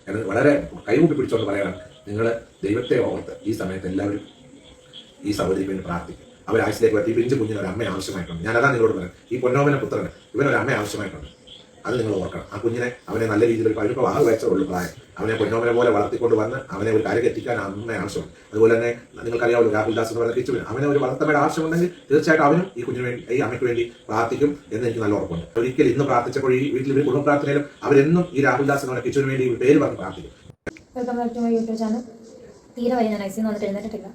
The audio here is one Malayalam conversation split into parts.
ഞാൻ വളരെ കൈകൂപ്പി പിടിച്ചുകൊണ്ട് പറയാനാണ്, നിങ്ങൾ ദൈവത്തെ ഓർത്ത് ഈ സമയത്ത് എല്ലാവരും ഈ സഹോദരിക്ക് വേണ്ടി പ്രാർത്ഥിക്കും. അവർ ആയുസിലേക്ക് എത്തി പിഞ്ചു കുഞ്ഞിന് ഒരു അമ്മ ആവശ്യമായിട്ടുണ്ട്. ഞാനതാ നിങ്ങളോട് പറയാം, ഈ പൊന്നോമന പുത്രന് ഇവനൊരു അമ്മ ആവശ്യമായിട്ടുണ്ട്. അത് നിങ്ങൾ ഓർക്കണം. ആ കുഞ്ഞിനെ അവനെ നല്ല രീതിയിൽ ഒരു 16 വയസ്സുള്ള പ്രായം അവനെ പൊന്നോമന പോലെ വളർത്തിക്കൊണ്ട് വന്ന് അവനെ ഒരു കാര്യം എത്തിക്കാൻ അമ്മ ആവശ്യമുണ്ട്. അതുപോലെ തന്നെ നിങ്ങൾക്കറിയാവുള്ളൂ രാഹുൽ ദാസ് എന്ന് പറയുന്ന കിച്ചുവിന് അവനെ ഒരു വളർത്തമ്മയുടെ ആവശ്യമുണ്ടെങ്കിൽ തീർച്ചയായിട്ടും അവനും ഈ കുഞ്ഞിന് വേണ്ടി ഈ അമ്മയ്ക്ക് വേണ്ടി പ്രാർത്ഥിക്കും എന്ന് എനിക്ക് നല്ല ഉറപ്പുണ്ട്. ഒരിക്കലും ഇന്ന് പ്രാർത്ഥിച്ചപ്പോൾ ഈ വീട്ടിൽ കുടുംബ പ്രാർത്ഥനയിലും അവരെന്നും ഈ രാഹുൽ ദാസ് എന്ന് പറയുന്ന കിച്ചുവിന് വേണ്ടി പേര് പറഞ്ഞ് പ്രാർത്ഥിക്കും. Welcome back to my YouTube channel. തീരെ വൈകി ഞാൻ ഐസിന്ന് വന്നിട്ട് എഴുന്നേറ്റിട്ടില്ല.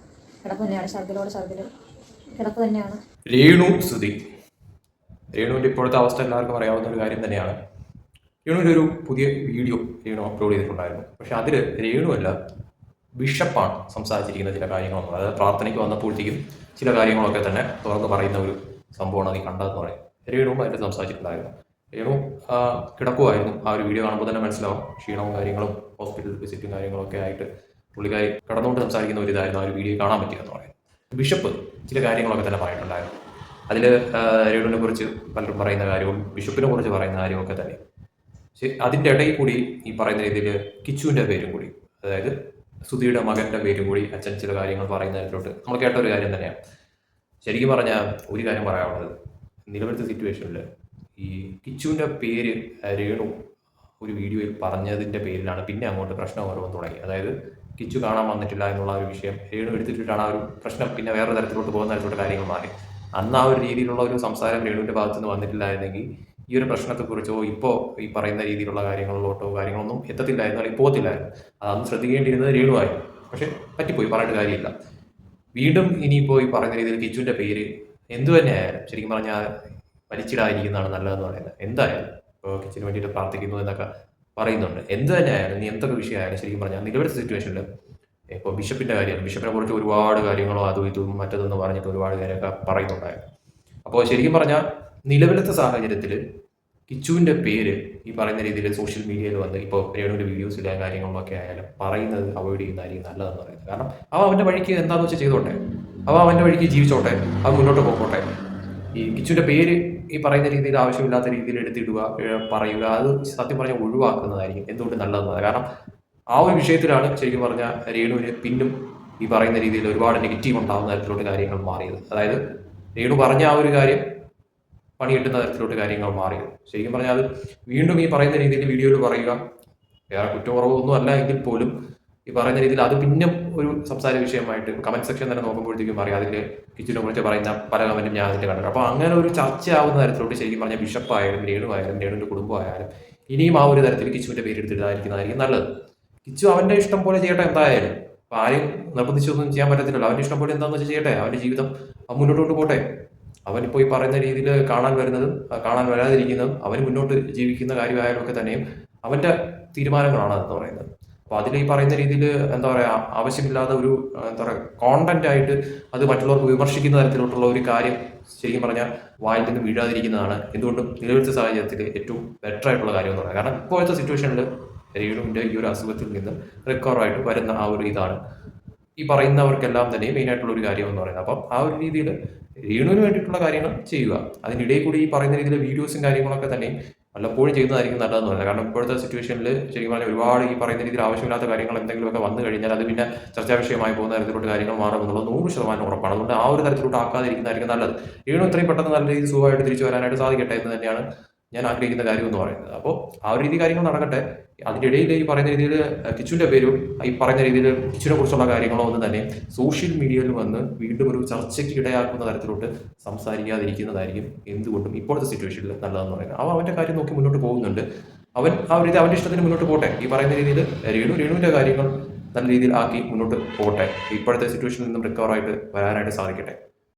കിടപ്പ് തന്നെയാണ്, ഛർദിൽ കിടപ്പ് തന്നെയാണ്. രേണുവിൻ്റെ ഇപ്പോഴത്തെ അവസ്ഥ എല്ലാവർക്കും അറിയാവുന്ന ഒരു കാര്യം തന്നെയാണ്. രേണുവിൻ്റെ ഒരു പുതിയ വീഡിയോ രേണു അപ്ലോഡ് ചെയ്തിട്ടുണ്ടായിരുന്നു. പക്ഷെ അതിൽ രേണുവല്ല, ബിഷപ്പാണ് സംസാരിച്ചിരിക്കുന്ന ചില കാര്യങ്ങളൊന്നും. അതായത് പ്രാർത്ഥനയ്ക്ക് വന്നപ്പോഴത്തേക്കും ചില കാര്യങ്ങളൊക്കെ തന്നെ തുറന്ന് പറയുന്ന ഒരു സംഭവമാണ് നീ കണ്ടതെന്ന് പറയും. രേണുവും അതിൽ സംസാരിച്ചിട്ടുണ്ടായിരുന്നു. രേണു കിടക്കുമായിരുന്നു. ആ ഒരു വീഡിയോ കാണുമ്പോൾ തന്നെ മനസ്സിലാവും ക്ഷീണവും കാര്യങ്ങളും ഹോസ്പിറ്റൽ വിസിറ്റും കാര്യങ്ങളൊക്കെ ആയിട്ട് പുള്ളിക്കാരി കടന്നുകൊണ്ട് സംസാരിക്കുന്ന ഒരു ഇതായിരുന്നു ആ ഒരു വീഡിയോ കാണാൻ പറ്റിയെന്ന് പറയും. ബിഷപ്പ് ചില കാര്യങ്ങളൊക്കെ തന്നെ പറഞ്ഞിട്ടുണ്ടായിരുന്നു. അതിൽ രേണുവിനെ കുറിച്ച് പലരും പറയുന്ന കാര്യവും ബിഷപ്പിനെ കുറിച്ച് പറയുന്ന കാര്യമൊക്കെ തന്നെ. അതിൻ്റെ ഇടയിൽ കൂടി ഈ പറയുന്ന രീതിയിൽ കിച്ചുവിൻ്റെ പേരും കൂടി, അതായത് സുധിയുടെ മകൻ്റെ പേരും കൂടി അച്ഛൻ ചില കാര്യങ്ങൾ പറയുന്ന തരത്തിലോട്ട് നമ്മൾ കേട്ട ഒരു കാര്യം തന്നെയാണ്. ശരിക്കും പറഞ്ഞാൽ ഒരു കാര്യം പറയാനുള്ളത്, നിലവിലത്തെ സിറ്റുവേഷനിൽ ഈ കിച്ചുവിൻ്റെ പേര് രേണു ഒരു വീഡിയോയിൽ പറഞ്ഞതിൻ്റെ പേരിലാണ് പിന്നെ അങ്ങോട്ട് പ്രശ്നം ഓരോന്ന് തുടങ്ങി. അതായത് കിച്ചു കാണാൻ വന്നിട്ടില്ല എന്നുള്ള ഒരു വിഷയം രേണു എടുത്തിട്ടാണ് ആ ഒരു പ്രശ്നം പിന്നെ വേറെ തരത്തിലോട്ട് പോകുന്ന തരത്തിലോട്ട് കാര്യങ്ങൾ മാറി. അന്ന് ആ ഒരു രീതിയിലുള്ള ഒരു സംസാരം രേണുവിൻ്റെ ഭാഗത്തു നിന്ന് വന്നിട്ടില്ലായിരുന്നെങ്കിൽ ഈ ഒരു പ്രശ്നത്തെക്കുറിച്ചോ ഇപ്പോൾ ഈ പറയുന്ന രീതിയിലുള്ള കാര്യങ്ങളൊന്നും എത്തത്തില്ലായിരുന്നു, അല്ലെങ്കിൽ പോകത്തില്ലായിരുന്നു. അതൊന്ന് ശ്രദ്ധിക്കേണ്ടിയിരുന്നത് രേണുവായിരുന്നു. പക്ഷെ പറ്റിപ്പോയി, പറഞ്ഞിട്ട് കാര്യമില്ല. വീണ്ടും ഇനിയിപ്പോൾ ഈ പറയുന്ന രീതിയിൽ കിച്ചുവിൻ്റെ പേര് എന്തു തന്നെ ആയാലും ശരിക്കും പറഞ്ഞാൽ വലിച്ചിടാതിരിക്കുന്നതാണ് നല്ലതെന്ന് പറയുന്നത്. എന്തായാലും ഇപ്പോൾ കിച്ചിന് വേണ്ടിയിട്ട് പ്രാർത്ഥിക്കുന്നു എന്നൊക്കെ പറയുന്നുണ്ട്. എന്ത് തന്നെ ആയാലും നീ എന്തൊക്കെ വിഷയമായാലും ശരിക്കും പറഞ്ഞാൽ നിലവിലത്തെ സിറ്റുവേഷനിൽ ഇപ്പോൾ ബിഷപ്പിൻ്റെ കാര്യം, ബിഷപ്പിനെ കുറിച്ച് ഒരുപാട് കാര്യങ്ങളോ അതും ഇതും മറ്റതെന്ന് പറഞ്ഞിട്ട് ഒരുപാട് കാര്യമൊക്കെ പറയുന്നുണ്ടായിരുന്നു. അപ്പോൾ ശരിക്കും പറഞ്ഞാൽ നിലവിലത്തെ സാഹചര്യത്തിൽ കിച്ചുവിൻ്റെ പേര് ഈ പറയുന്ന രീതിയിൽ സോഷ്യൽ മീഡിയയിൽ വന്ന് ഇപ്പോൾ രേണുവിൻ്റെ വീഡിയോസിലെ കാര്യങ്ങളിലൊക്കെ ആയാലും പറയുന്നത് അവോയ്ഡ് ചെയ്യുന്നതായിരിക്കും നല്ലതെന്ന് പറയുന്നത്. കാരണം അവൻ്റെ വഴിക്ക് എന്താണെന്ന് വെച്ചാൽ ചെയ്തോട്ടെ, അവൻ്റെ വഴിക്ക് ജീവിച്ചോട്ടെ, അത് മുന്നോട്ട് പോകട്ടെ. ഈ കിച്ചുവിൻ്റെ പേര് ഈ പറയുന്ന രീതിയിൽ ആവശ്യമില്ലാത്ത രീതിയിൽ എടുത്തിടുക, പറയുക, അത് സത്യം പറഞ്ഞാൽ ഒഴിവാക്കുന്നതായിരിക്കും എന്തുകൊണ്ട് നല്ലതെന്ന്. കാരണം ആ ഒരു വിഷയത്തിലാണ് ശരിക്കും പറഞ്ഞാൽ രേണുവിന് പിന്നും ഈ പറയുന്ന രീതിയിൽ ഒരുപാട് നെഗറ്റീവ് ഉണ്ടാകുന്ന തരത്തിലോട്ട് കാര്യങ്ങൾ മാറിയത്. അതായത് രേണു പറഞ്ഞ ആ ഒരു കാര്യം പണി കിട്ടുന്ന തരത്തിലോട്ട് കാര്യങ്ങൾ മാറിയത്. ശരിക്കും പറഞ്ഞാൽ അത് വീണ്ടും ഈ പറയുന്ന രീതിയിൽ വീഡിയോയിൽ പറയുക വേറെ കുറ്റക്കുറവൊന്നും അല്ല എങ്കിൽ പോലും ഈ പറയുന്ന രീതിയിൽ അത് പിന്നും ഒരു സംസാര വിഷയമായിട്ട് കമന്റ് സെക്ഷൻ തന്നെ നോക്കുമ്പോഴത്തേക്കും അറിയാം അതിൽ കിച്ചുവിനെ കുറിച്ച് പറയുന്ന പല കമന്റും ഞാൻ അതിൽ കണ്ടിട്ടുണ്ട്. അപ്പോൾ അങ്ങനെ ഒരു ചർച്ചയാവുന്ന തരത്തിലോട്ട് ശരിക്കും പറഞ്ഞാൽ ബിഷപ്പായാലും രേണുവിൻ്റെ കുടുംബമായാലും ഇനിയും ആ ഒരു തരത്തിൽ കിച്ചുവിൻ്റെ പേരെടുത്തിട്ടായിരിക്കുന്നതായിരിക്കും നല്ലത്. കിച്ചു അവൻ്റെ ഇഷ്ടം പോലെ ചെയ്യട്ടെ എന്തായാലും. അപ്പോൾ ആരെയും നിർബന്ധിച്ചൊന്നും ചെയ്യാൻ പറ്റത്തില്ലല്ലോ. അവൻ്റെ ഇഷ്ടം പോലെ എന്താണെന്ന് വെച്ചാൽ ചെയ്യട്ടെ, അവൻ്റെ ജീവിതം മുന്നോട്ട് കൊണ്ടുപോട്ടെ. അവനിപ്പോൾ ഈ പറയുന്ന രീതിയിൽ കാണാൻ വരുന്നതും കാണാൻ വരാതിരിക്കുന്നതും അവന് മുന്നോട്ട് ജീവിക്കുന്ന കാര്യമായാലും ഒക്കെ തന്നെയും അവൻ്റെ തീരുമാനങ്ങളാണ് അതെന്ന് പറയുന്നത്. അപ്പോൾ അതിൽ ഈ പറയുന്ന രീതിയിൽ എന്താ പറയുക, ആവശ്യമില്ലാതെ ഒരു എന്താ പറയുക കോണ്ടന്റ് ആയിട്ട് അത് മറ്റുള്ളവർക്ക് വിമർശിക്കുന്ന തരത്തിലോട്ടുള്ള ഒരു കാര്യം ശരിക്കും പറഞ്ഞാൽ വായിൽ നിന്ന് വീഴാതിരിക്കുന്നതാണ് എന്തുകൊണ്ടും നിലവിലത്തെ സാഹചര്യത്തിൽ ഏറ്റവും ബെറ്റർ ആയിട്ടുള്ള കാര്യം എന്ന് പറയുന്നത്. കാരണം ഇപ്പോഴത്തെ സിറ്റുവേഷനിൽ രേണുവിൻ്റെ ഈ ഒരു അസുഖത്തിൽ നിന്ന് റിക്കവറായിട്ട് വരുന്ന ആ ഒരു ഇതാണ് ഈ പറയുന്നവർക്കെല്ലാം തന്നെ മെയിനായിട്ടുള്ള ഒരു കാര്യം എന്ന് പറയുന്നത്. അപ്പം ആ ഒരു രീതിയിൽ രേണുവിന് വേണ്ടിയിട്ടുള്ള കാര്യങ്ങൾ ചെയ്യുക. അതിനിടയിൽ കൂടി ഈ പറയുന്ന രീതിയിൽ വീഡിയോസും കാര്യങ്ങളൊക്കെ തന്നെ വല്ലപ്പോഴും ചെയ്യുന്നതായിരിക്കും നല്ലതെന്ന് പറയുന്നത്. കാരണം ഇപ്പോഴത്തെ സിറ്റുവേഷനിൽ ശരിക്കും പറഞ്ഞാൽ ഒരുപാട് ഈ പറയുന്ന രീതിയിൽ ആവശ്യമില്ലാത്ത കാര്യങ്ങൾ എന്തെങ്കിലുമൊക്കെ വന്നു കഴിഞ്ഞാൽ അത് പിന്നെ ചർച്ചാ വിഷയമായി പോകുന്ന തരത്തിലോട്ട് കാര്യങ്ങൾ മാറുമെന്നുള്ളത് 100% ഉറപ്പാണ്. അതുകൊണ്ട് ആ ഒരു തരത്തിലോട്ട് ആക്കാതിരിക്കുന്നതായിരിക്കും നല്ലത്. രേണു എത്രയും പെട്ടെന്ന് നല്ല രീതിയിൽ സുഖമായിട്ട് തിരിച്ചു വരാനായിട്ട് സാധിക്കട്ടെ എന്ന് തന്നെയാണ് ഞാൻ ആഗ്രഹിക്കുന്ന കാര്യം എന്ന് പറയുന്നത്. അപ്പോൾ ആ ഒരു രീതി കാര്യങ്ങൾ നടക്കട്ടെ. അതിൻ്റെ ഇടയിൽ ഈ പറയുന്ന രീതിയിൽ കിച്ചുവിൻ്റെ പേരും ഈ പറയുന്ന രീതിയിൽ കിച്ചുവിനെ കുറിച്ചുള്ള കാര്യങ്ങളോ ഒന്നും തന്നെ സോഷ്യൽ മീഡിയയിൽ വന്ന് വീണ്ടും ഒരു ചർച്ചയ്ക്ക് ഇടയാക്കുന്ന തരത്തിലോട്ട് സംസാരിക്കാതിരിക്കുന്നതായിരിക്കും എന്തുകൊണ്ടും ഇപ്പോഴത്തെ സിറ്റുവേഷനിൽ നല്ലതെന്ന് പറയുന്നത്. അവൻ്റെ കാര്യം നോക്കി മുന്നോട്ട് പോകുന്നുണ്ട്. അവൻ ആ ഒരു രീതി അവൻ്റെ ഇഷ്ടത്തിന് മുന്നോട്ട് പോട്ടെ. ഈ പറയുന്ന രീതിയിൽ രേണുവിൻ്റെ കാര്യങ്ങൾ നല്ല രീതിയിൽ ആക്കി മുന്നോട്ട് പോട്ടെ. ഇപ്പോഴത്തെ സിറ്റുവേഷനിൽ നിന്നും റിക്കവറായിട്ട് വരാനായിട്ട് സാധിക്കട്ടെ.